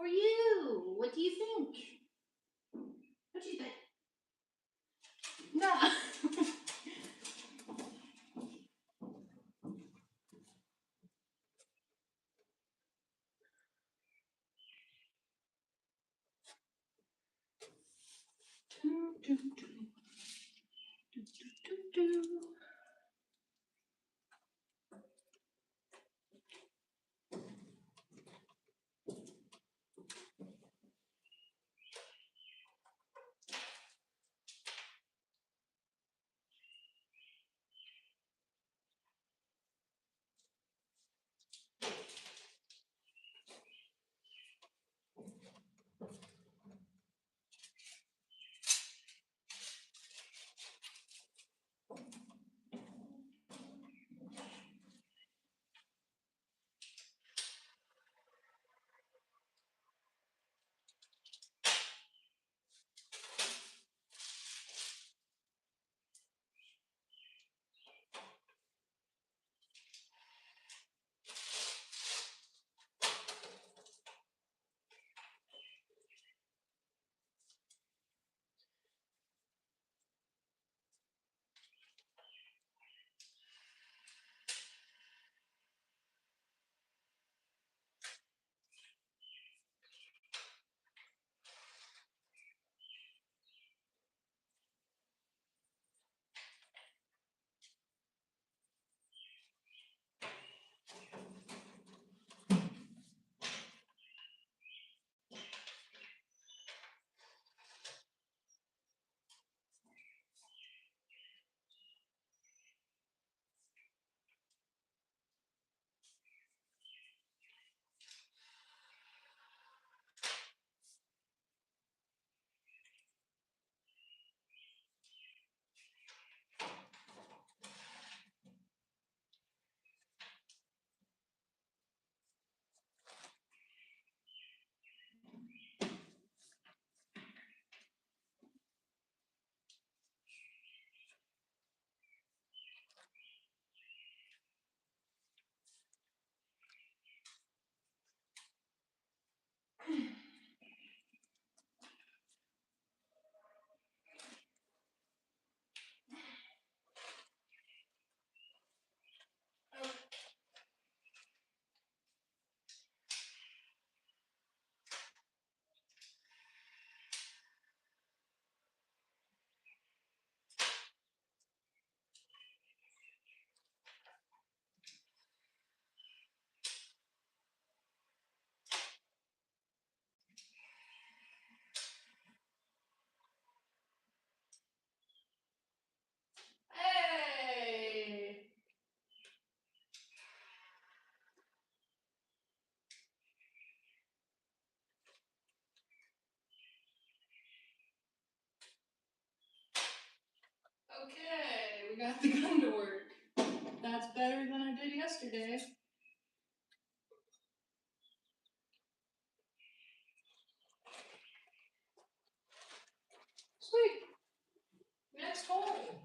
for you. What do you think? What do you think? No. Hey! Okay, we got the gun to work. That's better than I did yesterday. Sweet. Next hole.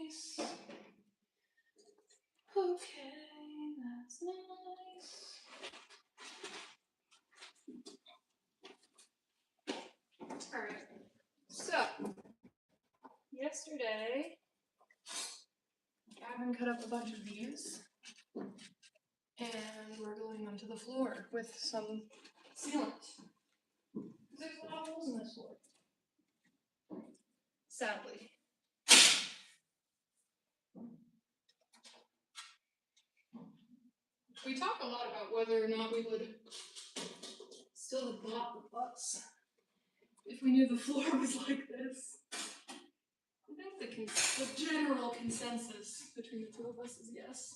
Nice. Okay, that's nice. Alright, so yesterday Gavin cut up a bunch of these and we're gluing them to the floor with some sealant. There's a lot of holes in this floor. Sadly. We talk a lot about whether or not we would still have bought the bus if we knew the floor was like this. I think the general consensus between the two of us is yes.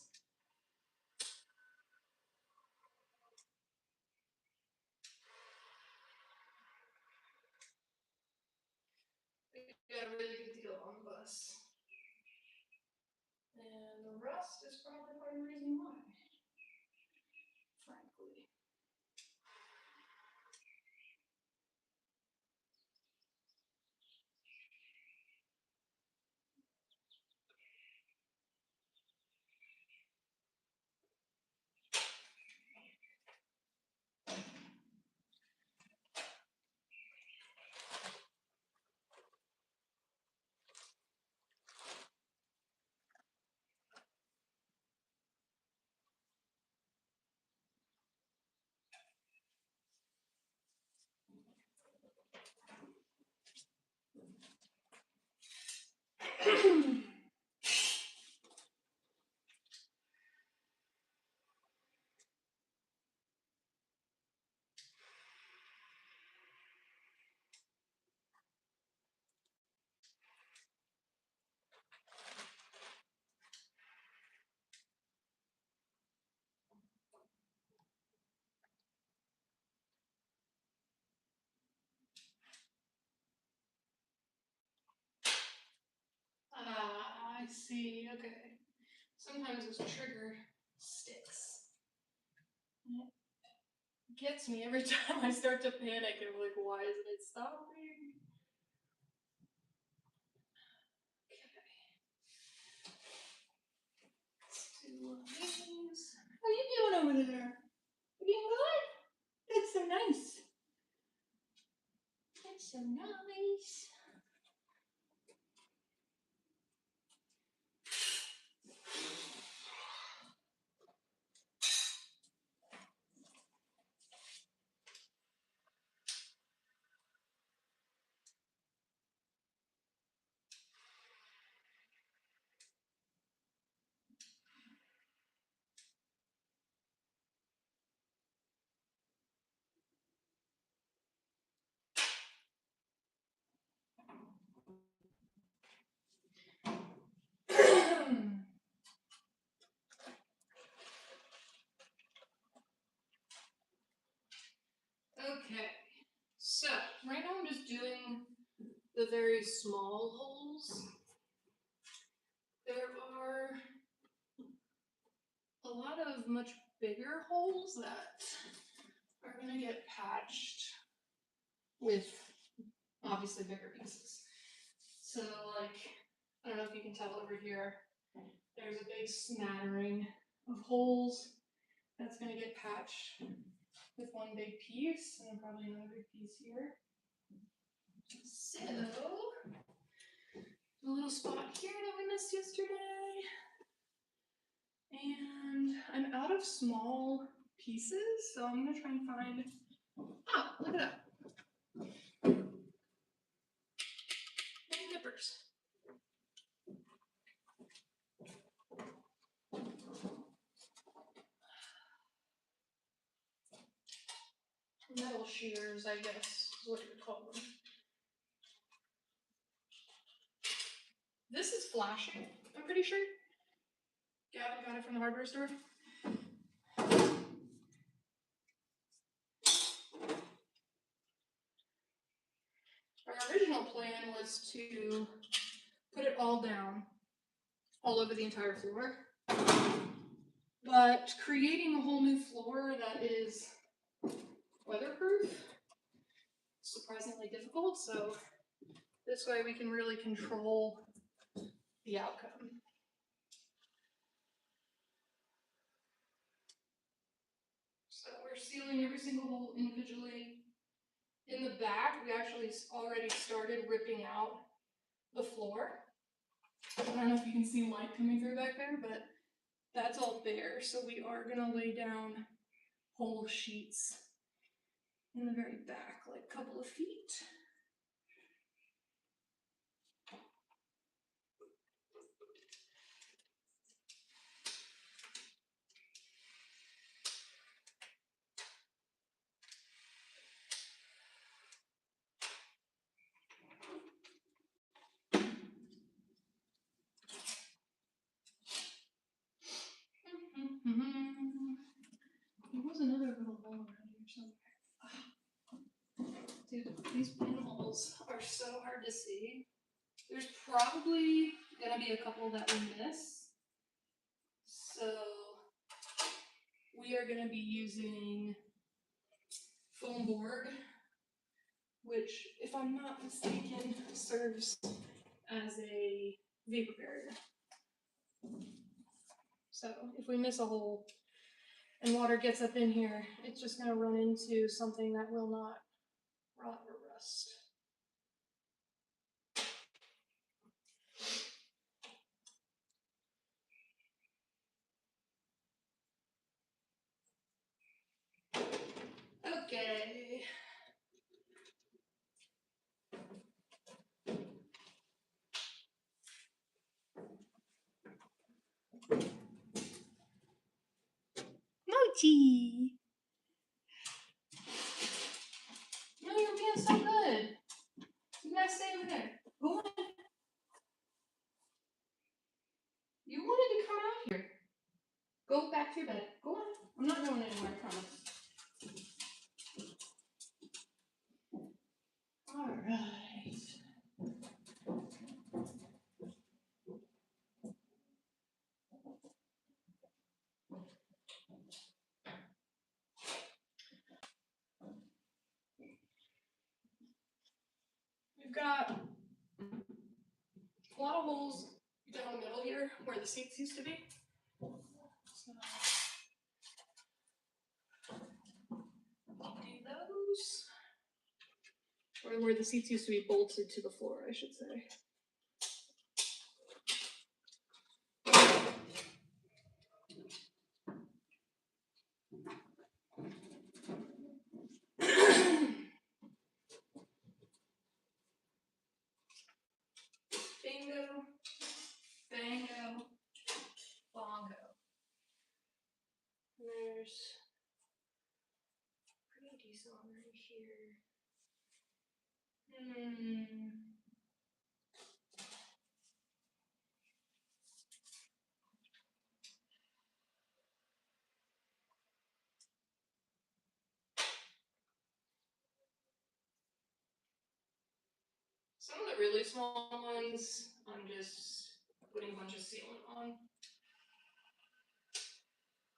We got a really good deal on the bus. And the rust is probably part of the reason why, frankly. I see, okay. Sometimes this trigger sticks. It gets me every time I start to panic. I'm like, why isn't it stopping? Okay. Let's do one of these. How are you doing over there? You doing good? That's so nice. That's so nice. Okay, so right now I'm just doing the very small holes. There are a lot of much bigger holes that are going to get patched with obviously bigger pieces. So like, I don't know if you can tell over here, there's a big smattering of holes that's going to get patched with one big piece, and then probably another big piece here. So, a little spot here that we missed yesterday. And I'm out of small pieces, so I'm going to try and find, oh, look at that. Mini nippers. Metal shears, I guess, is what you would call them. This is flashing, I'm pretty sure. Gavin got it from the hardware store. Our original plan was to put it all down, all over the entire floor. But creating a whole new floor that is weatherproof is surprisingly difficult, so this way we can really control the outcome. So we're sealing every single hole individually. In the back, we actually already started ripping out the floor. I don't know if you can see light coming through back there, but that's all bare. So we are gonna lay down whole sheets in the very back, like a couple of feet. these pinholes are so hard to see. There's probably gonna be a couple that we miss. So we are gonna be using foam board, which, if I'm not mistaken, serves as a vapor barrier. So if we miss a hole and water gets up in here, it's just gonna run into something that will not rot or rust. Okay. Mochi! No, you're being so good. You guys stay over there. Go on. You wanted to come out here. Go back to your bed. Go on. I'm not going anywhere, I promise. Alright. We've got a lot of holes down the middle here where the seats used to be. So do those. Or where the seats used to be bolted to the floor, I should say. Bingo, bango, bongo. And there's pretty decent one right here. Some of the really small ones, I'm just putting a bunch of sealant on.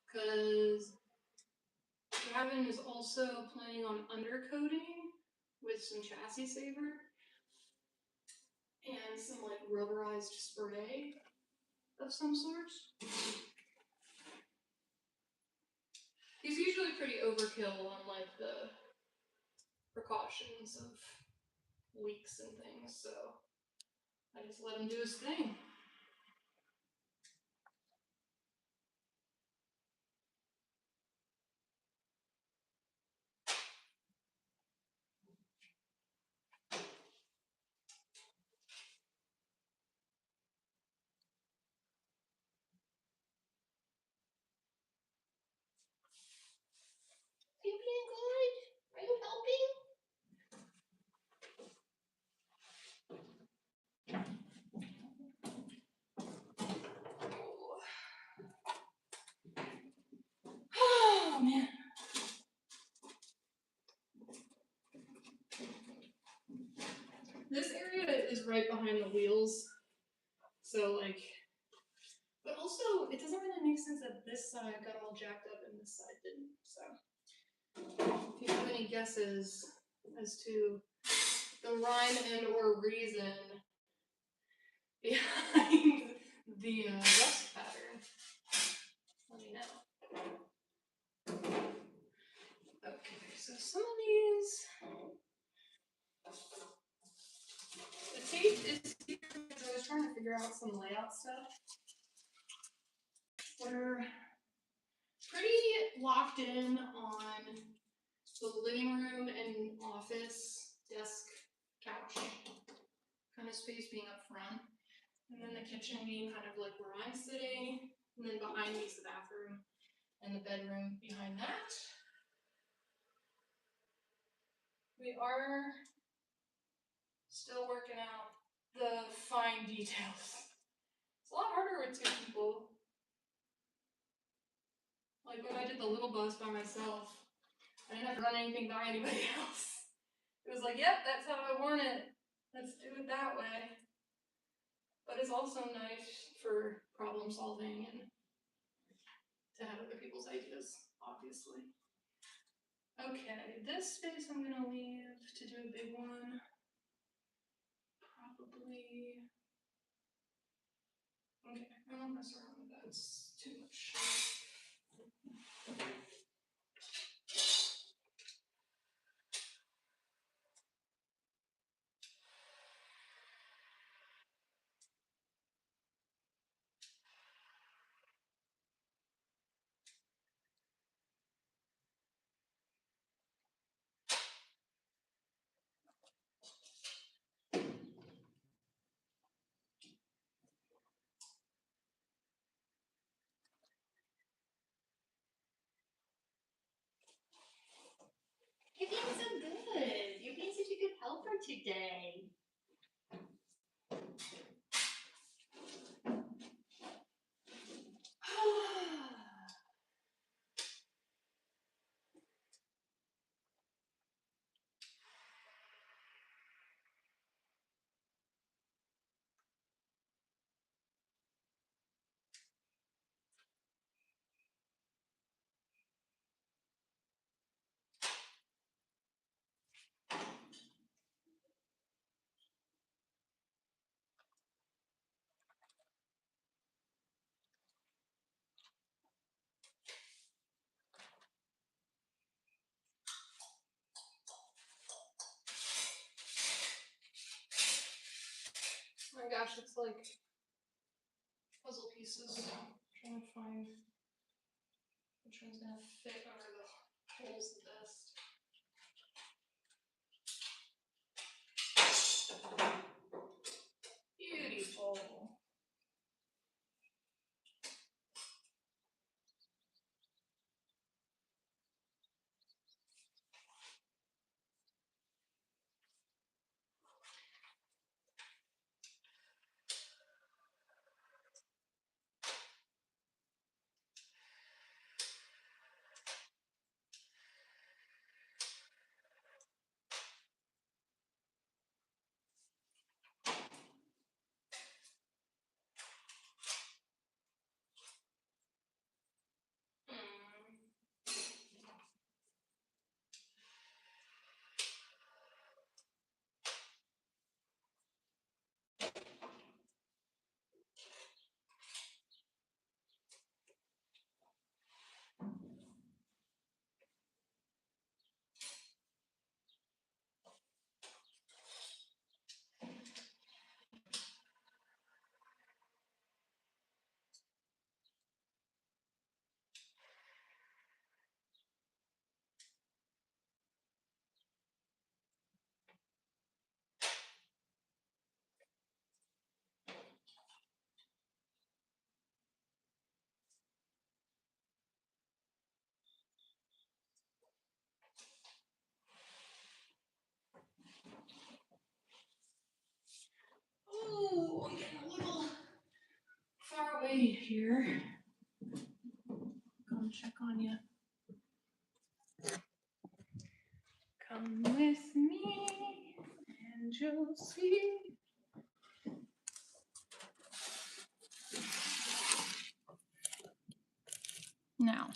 Because Gavin is also planning on undercoating with some chassis saver and some like rubberized spray of some sort. He's usually pretty overkill on like the precautions of leaks and things, so I just let him do his thing. Are you being good? Are you helping? Oh man. This area is right behind the wheels. So like, but also it doesn't really make sense that this side got all jacked up and this side didn't. So if you have any guesses as to the rhyme and or reason behind the rust pattern, let me know. Okay, so some of these, the tape is here because I was trying to figure out some layout stuff. We're pretty locked in on the living room and office desk couch kind of space being up front, and then the kitchen being kind of like where I'm sitting, and then behind me is the bathroom and the bedroom behind that. We are still working out the fine details. It's a lot harder with two people. Like when I did the little bus by myself, I didn't have to run anything by anybody else. It was like, yep, that's how I want it. Let's do it that way. But it's also nice for problem solving and to have other people's ideas, obviously. Okay, this space I'm gonna leave to do a big one. Probably. Okay, I won't mess around with that. It's too much. You're being so good. You're being such a good helper today. Oh my gosh, it's like puzzle pieces. I'm trying to find which one's gonna fit over the holes the best. Beautiful. Oh, I'm getting a little far away here. Come check on you. Come with me and you'll see. Now,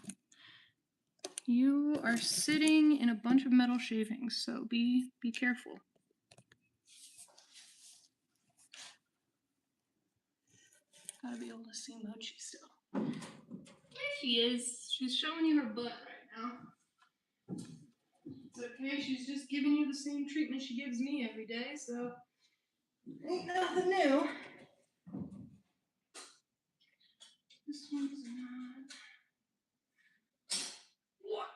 you are sitting in a bunch of metal shavings, so be careful. Gotta be able to see Mochi still. There she is. She's showing you her butt right now. It's okay, she's just giving you the same treatment she gives me every day, so ain't nothing new. This one's not. What?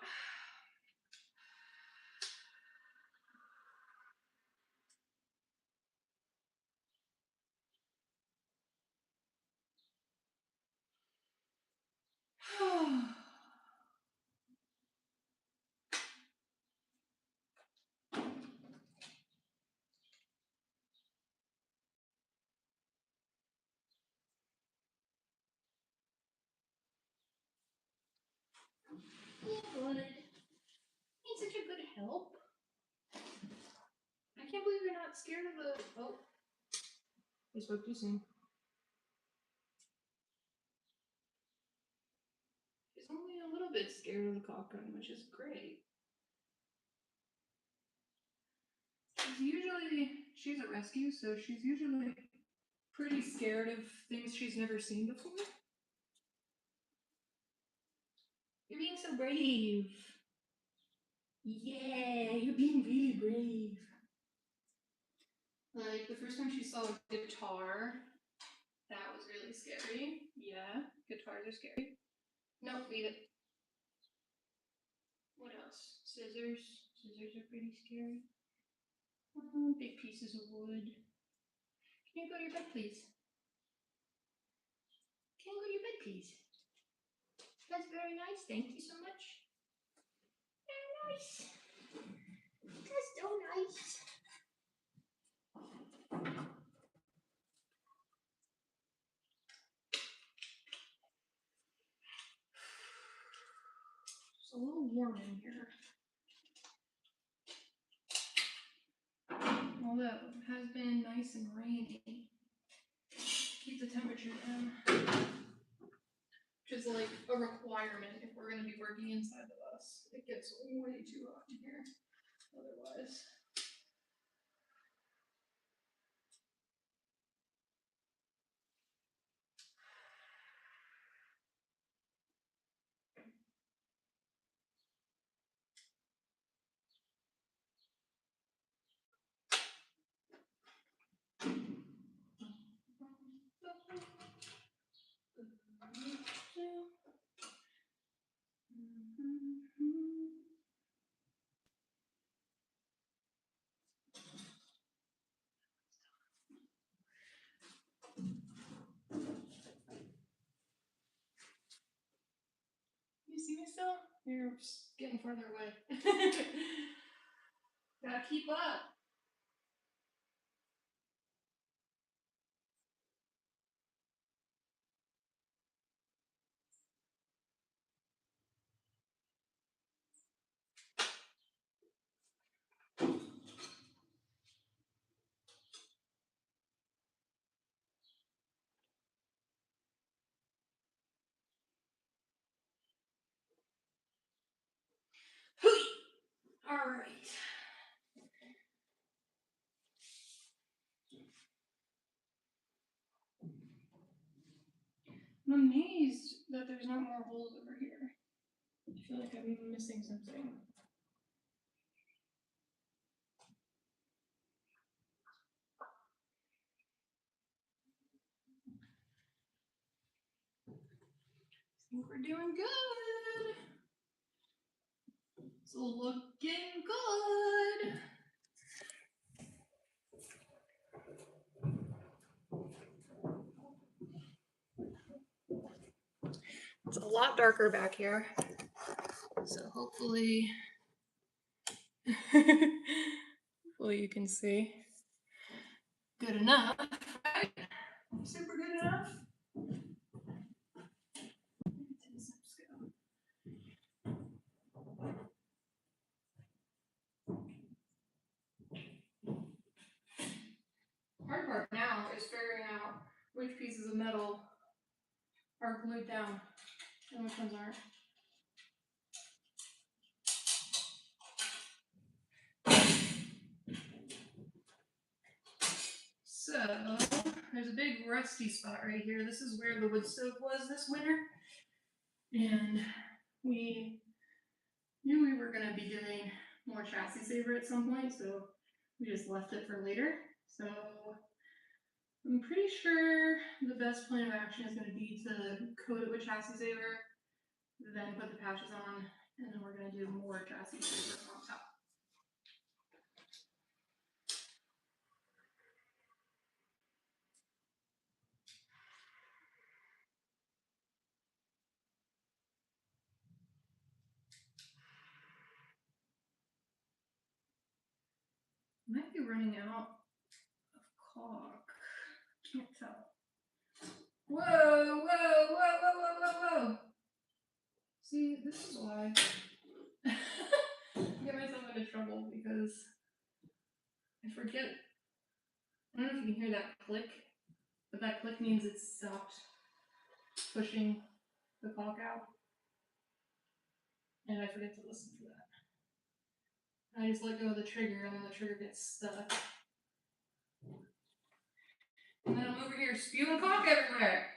Good. He's such a good help. can't believe you're not scared of the. Oh, I spoke too soon. She's only a little bit scared of the cock gun, which is great. She's a rescue, so she's usually pretty scared of things she's never seen before. You're being so brave. Yeah, you're being really brave. Like the first time she saw a guitar, that was really scary. Yeah, guitars are scary. No, leave it. What else? Scissors. Scissors are pretty scary. Big pieces of wood. Can you go to your bed, please? Can you go to your bed, please? That's very nice. Thank you so much. Very nice. That's so nice. It's a little warm in here. Although it has been nice and rainy. Keep the temperature down. Which is like a requirement if we're going to be working inside the bus. It gets way too hot in here otherwise. You see me still? You're getting farther away. Gotta keep up. All right. I'm amazed that there's not more holes over here. I feel like I'm missing something. I think we're doing good. It's looking good. It's a lot darker back here. So hopefully you can see. Good enough, right? Super good enough. Hard part now is figuring out which pieces of metal are glued down and which ones aren't. So there's a big rusty spot right here. This is where the wood stove was this winter. And we knew we were going to be doing more chassis saver at some point, so we just left it for later. So I'm pretty sure the best plan of action is going to be to coat it with chassis saver, then put the patches on, and then we're going to do more chassis saver on top. Might be running out of caulk. Can't tell. Whoa, whoa, whoa, whoa, whoa, whoa, whoa. See, this is why I get myself into trouble because I forget. I don't know if you can hear that click, but that click means it's stopped pushing the clock out. And I forget to listen for that. I just let go of the trigger and then the trigger gets stuck. And then I'm over here spewing caulk everywhere.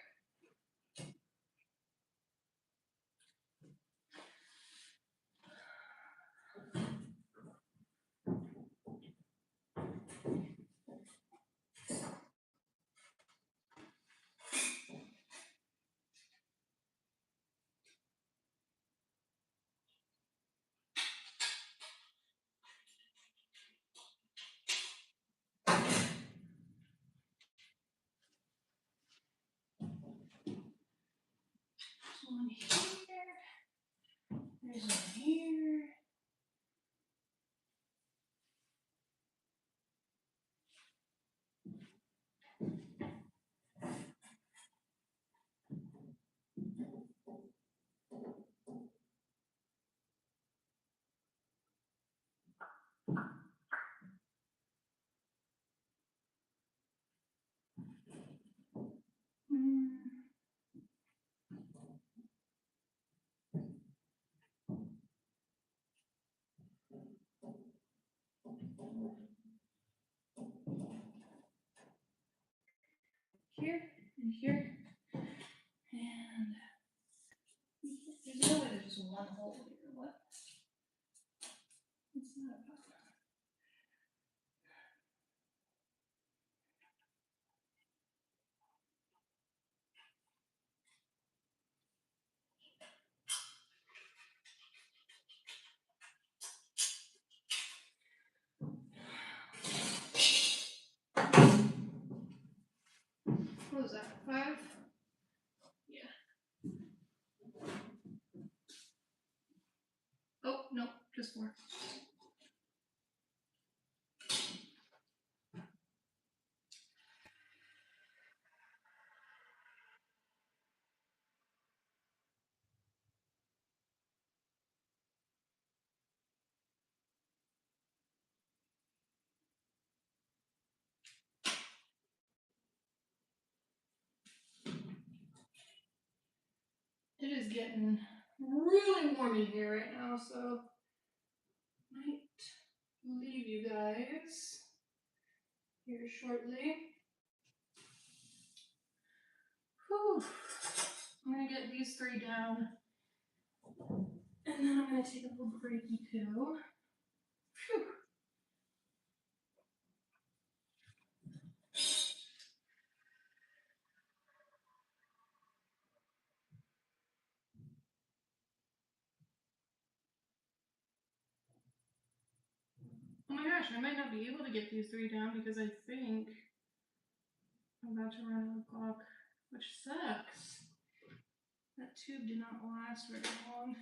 One here. There's one here. Here and here. And there's no way there's just one hole here. What? What's that about? What was that? 5? Yeah. Oh, no, just 4. It is getting really warm in here right now, so I might leave you guys here shortly. Whew. I'm gonna get these 3 down, and then I'm gonna take a little breaky too. Phew. Oh my gosh, I might not be able to get these 3 down because I think I'm about to run out of clock, which sucks. That tube did not last very long.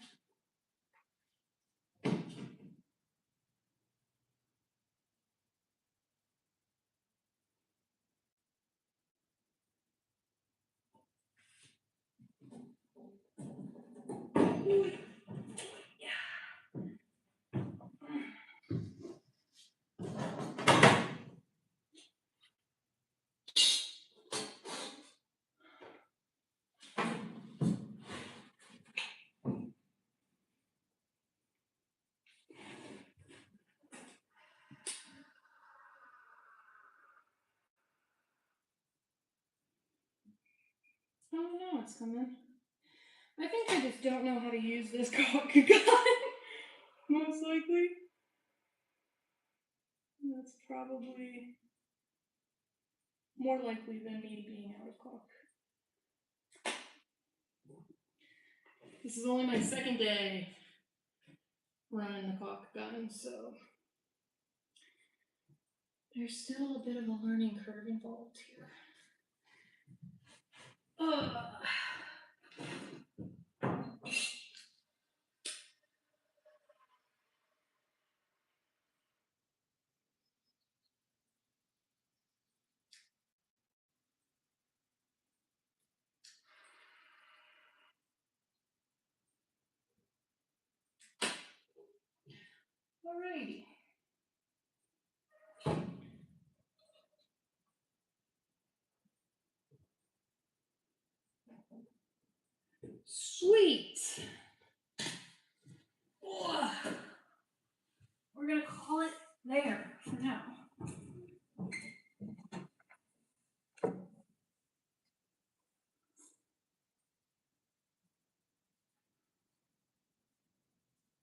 Oh no, it's coming. I think I just don't know how to use this caulk gun. Most likely. That's probably more likely than me being out of caulk. This is only my 2nd day running the caulk gun, so there's still a bit of a learning curve involved here. Alrighty. Sweet.